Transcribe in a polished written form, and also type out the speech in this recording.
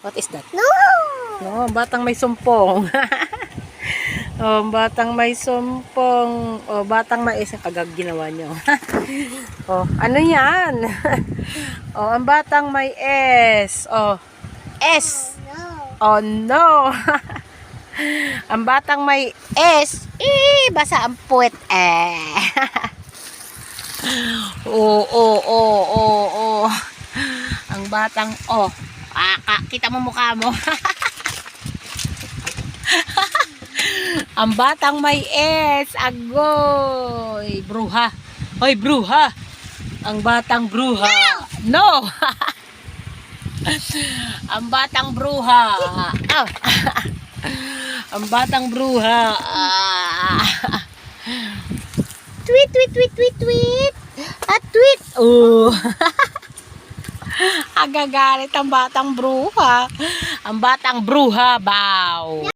What is that? No! No, batang may sumpong. Oh, batang may sumpong. Oh, batang mais ang kagag ginawa nyo. Oh, ano yan? Oh, ang batang may S. Oh, S. No! Oh, no. Ang batang may S. Basa ang puwet. Oo. Ang batang kita mo mukha mo. Ang batang may S. Agoy. Bruha. Hoy, bruha. Ang batang bruha. No. Ang batang bruha. Ang batang bruha. Tweet, tweet, tweet, tweet, tweet. Tweet. Oh. Agagalit ang batang bruha. Ang batang bruha, bow.